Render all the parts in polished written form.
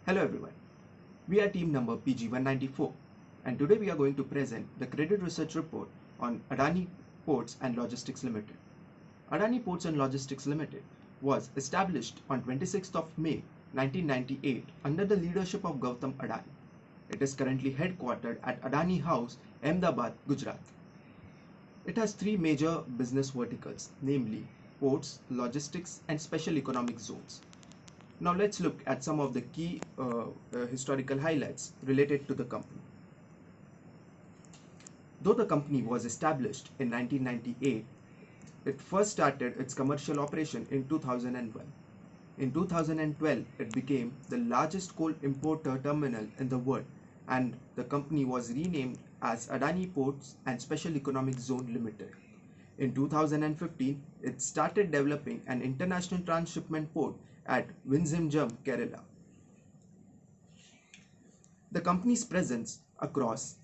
Hello everyone, we are team number PG0194 and today we are going to present the credit research report on Adani Ports and Logistics Limited. Adani Ports and Logistics Limited was established on 26th of May 1998 under the leadership of Gautam Adani. It is currently headquartered at Adani House, Ahmedabad, Gujarat. It has three major business verticals, namely ports, logistics and special economic zones. Now let's look at some of the key historical highlights related to the company. Though the company was established in 1998, it first started its commercial operation in 2001. In 2012, it became the largest coal importer terminal in the world and the company was renamed as Adani Ports and Special Economic Zone Limited. In 2015, it started developing an international transshipment port at Vizhinjam, Kerala. The company's presence across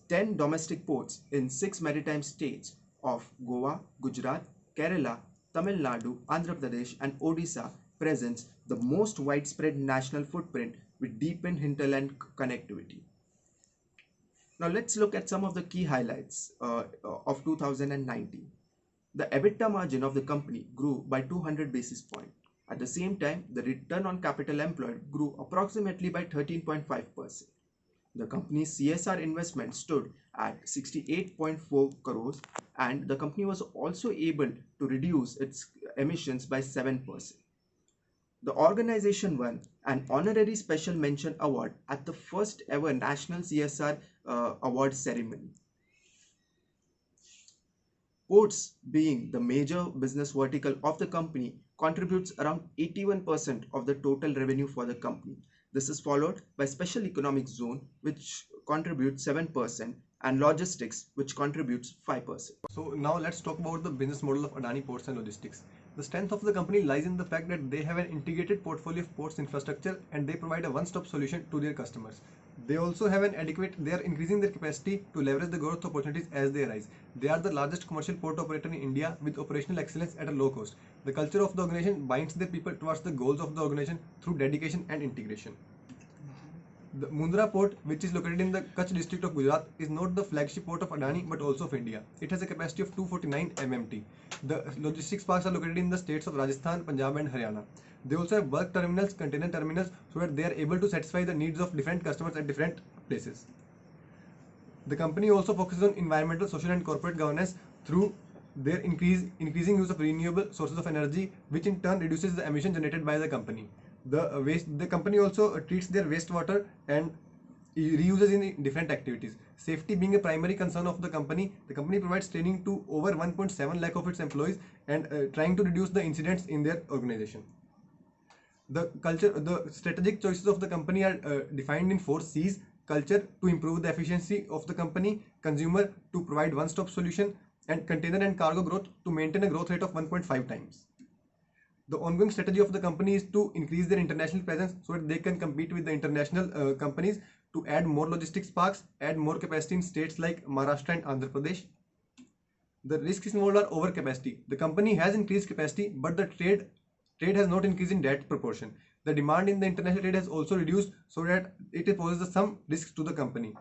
10 domestic ports in 6 maritime states of Goa, Gujarat, Kerala, Tamil Nadu, Andhra Pradesh and Odisha presents the most widespread national footprint with deepened hinterland connectivity. Now let's look at some of the key highlights of 2019. The EBITDA margin of the company grew by 200 basis points. At the same time, the return on capital employed grew approximately by 13.5%. The company's CSR investment stood at 68.4 crores and the company was also able to reduce its emissions by 7%. The organization won an honorary special mention award at the first ever National CSR award ceremony. Ports, being the major business vertical of the company, contributes around 81% of the total revenue for the company. This is followed by Special Economic Zone, which contributes 7%, and Logistics, which contributes 5%. So now let's talk about the business model of Adani Ports and Logistics. The strength of the company lies in the fact that they have an integrated portfolio of ports infrastructure and they provide a one-stop solution to their customers. They also have they are increasing their capacity to leverage the growth opportunities as they arise. They are the largest commercial port operator in India with operational excellence at a low cost. The culture of the organization binds their people towards the goals of the organization through dedication and integration. The Mundra port, which is located in the Kutch district of Gujarat, is not the flagship port of Adani but also of India. It has a capacity of 249 MMT. The logistics parks are located in the states of Rajasthan, Punjab and Haryana. They also have bulk terminals, container terminals, so that they are able to satisfy the needs of different customers at different places. The company also focuses on environmental, social and corporate governance through their increasing use of renewable sources of energy, which in turn reduces the emission generated by the company. The company also treats their wastewater and reuses in different activities. Safety being a primary concern of the company provides training to over 1.7 lakh of its employees and trying to reduce the incidents in their organization. The strategic choices of the company are defined in 4 C's: culture to improve the efficiency of the company, consumer to provide one-stop solution, and container and cargo growth to maintain a growth rate of 1.5 times. The ongoing strategy of the company is to increase their international presence so that they can compete with the international companies, to add more logistics parks, add more capacity in states like Maharashtra and Andhra Pradesh. The risks involved are overcapacity. The company has increased capacity, but the trade has not increased in that proportion. The demand in the international trade has also reduced, so that it poses some risks to the company.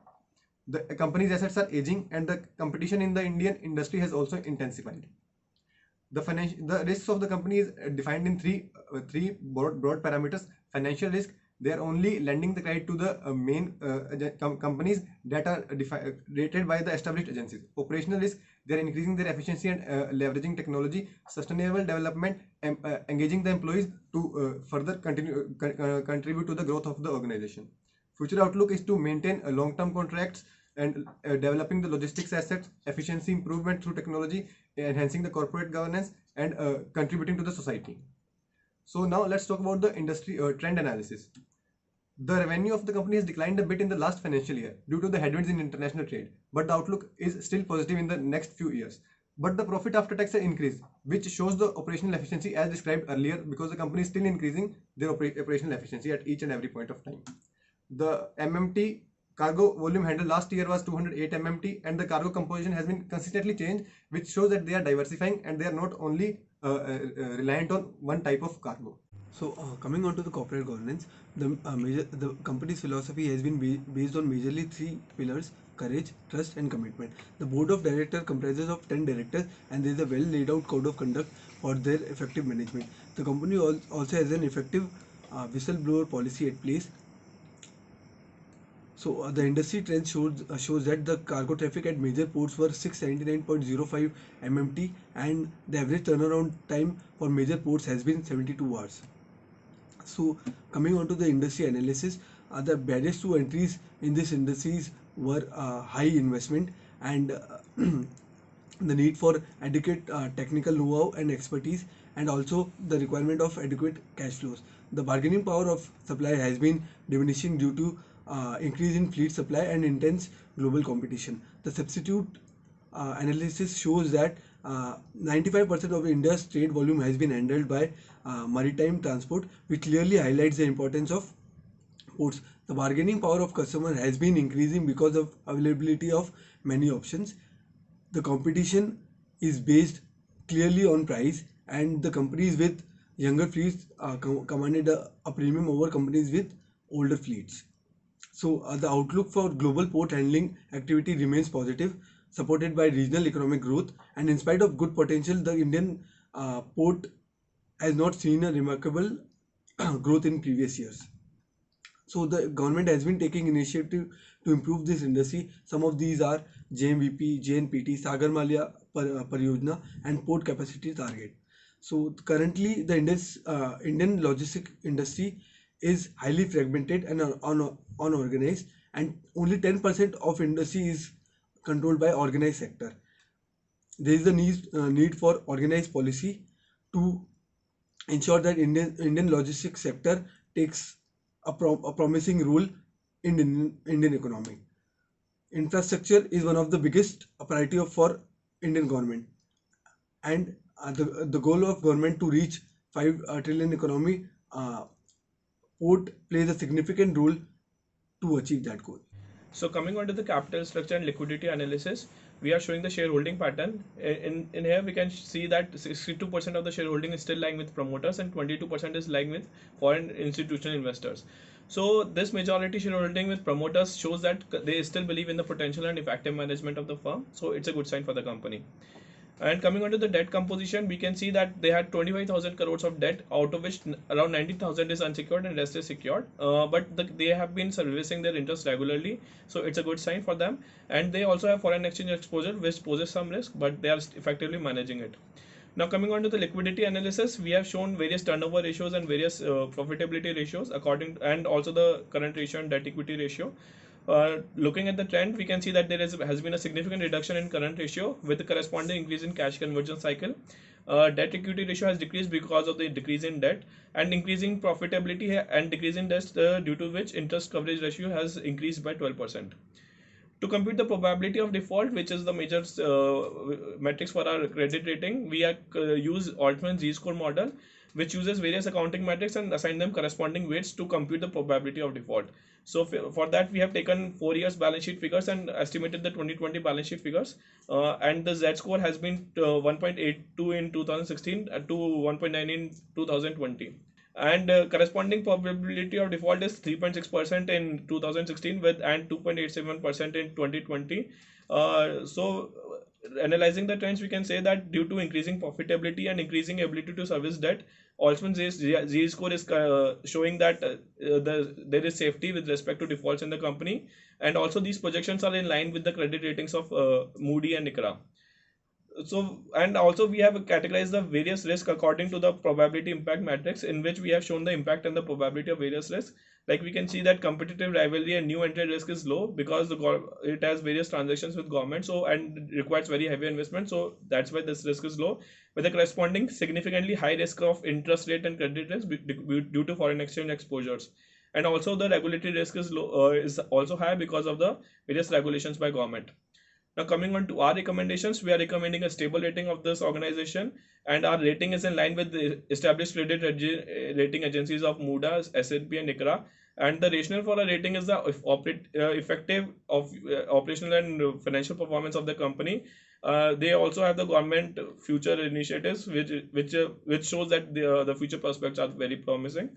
The company's assets are aging and the competition in the Indian industry has also intensified. The risks of the company is defined in three broad parameters. Financial risk, they are only lending the credit to the main companies that are rated by the established agencies. Operational risk, they are increasing their efficiency and leveraging technology. Sustainable development, engaging the employees to further contribute to the growth of the organization. Future outlook is to maintain long-term contracts and developing the logistics assets, efficiency improvement through technology, enhancing the corporate governance and contributing to the society. So now let's talk about the industry trend analysis. The revenue of the company has declined a bit in the last financial year due to the headwinds in international trade, but the outlook is still positive in the next few years. But the profit after tax has increased, which shows the operational efficiency as described earlier, because the company is still increasing their operational efficiency at each and every point of time. The MMT cargo volume handled last year was 208 MMT and the cargo composition has been consistently changed, which shows that they are diversifying and they are not only reliant on one type of cargo. So, coming on to the corporate governance, the company's philosophy has been based on majorly three pillars: courage, trust, and commitment. The board of directors comprises of 10 directors, and there is a well laid out code of conduct for their effective management. The company also has an effective whistleblower policy at place. So the industry trend shows that the cargo traffic at major ports were 679.05 MMT, and the average turnaround time for major ports has been 72 hours. So coming on to the industry analysis, the barriers to entries in this industries were high investment and the need for adequate technical know-how and expertise, and also the requirement of adequate cash flows. The bargaining power of supply has been diminishing due to increase in fleet supply and intense global competition. The substitute analysis shows that 95% of India's trade volume has been handled by maritime transport, which clearly highlights the importance of ports. The bargaining power of customer has been increasing because of availability of many options. The competition is based clearly on price, and the companies with younger fleets commanded a premium over companies with older fleets. So the outlook for global port handling activity remains positive, supported by regional economic growth, and in spite of good potential, the Indian port has not seen a remarkable growth in previous years. So the government has been taking initiative to improve this industry. Some of these are JMVP, JNPT, Sagarmalya Pariyojana, and Port Capacity Target. So currently, the Indian logistic industry is highly fragmented and unorganized, and only 10% of industry is controlled by organized sector. There is a need for organized policy to ensure that Indian logistics sector takes a promising role in Indian economy. Infrastructure is one of the biggest priority for Indian government, and the goal of government to reach 5 trillion economy, port plays a significant role to achieve that goal. So coming on to the capital structure and liquidity analysis, we are showing the shareholding pattern. In here we can see that 62% of the shareholding is still lying with promoters and 22% is lying with foreign institutional investors. So this majority shareholding with promoters shows that they still believe in the potential and effective management of the firm. So it's a good sign for the company. And coming on to the debt composition, we can see that they had 25,000 crores of debt, out of which around 19,000 is unsecured and rest is secured. They have been servicing their interest regularly, so it's a good sign for them. And they also have foreign exchange exposure, which poses some risk, but they are effectively managing it. Now coming on to the liquidity analysis, we have shown various turnover ratios and various profitability ratios and also the current ratio and debt equity ratio. Looking at the trend, we can see that there has been a significant reduction in current ratio with a corresponding increase in cash conversion cycle. Debt equity ratio has decreased because of the decrease in debt and increasing profitability and decrease in debt, due to which interest coverage ratio has increased by 12%. To compute the probability of default, which is the major metrics for our credit rating, we use Altman Z-score model, which uses various accounting metrics and assign them corresponding weights to compute the probability of default. So for that, we have taken 4 years balance sheet figures and estimated the 2020 balance sheet figures. And the Z-score has been 1.82 in 2016 to 1.9 in 2020. And corresponding probability of default is 3.6% in 2016 and 2.87% in 2020. So analyzing the trends, we can say that due to increasing profitability and increasing ability to service debt, Altman Z-score is showing that there is safety with respect to defaults in the company, and also these projections are in line with the credit ratings of Moody and ICRA. So, and also we have categorized the various risks according to the probability impact matrix, in which we have shown the impact and the probability of various risks. Like we can see that competitive rivalry and new entry risk is low because it has various transactions with government, so and requires very heavy investment, so that's why this risk is low, with a corresponding significantly high risk of interest rate and credit risk due to foreign exchange exposures. And also the regulatory risk is low, is also high because of the various regulations by government. Now coming on to our recommendations, we are recommending a stable rating of this organization, and our rating is in line with the established credit rating agencies of Moody's, S&P and ICRA. And the rationale for a rating is the effective of operational and financial performance of the company, They also have the government future initiatives, which shows that the future prospects are very promising.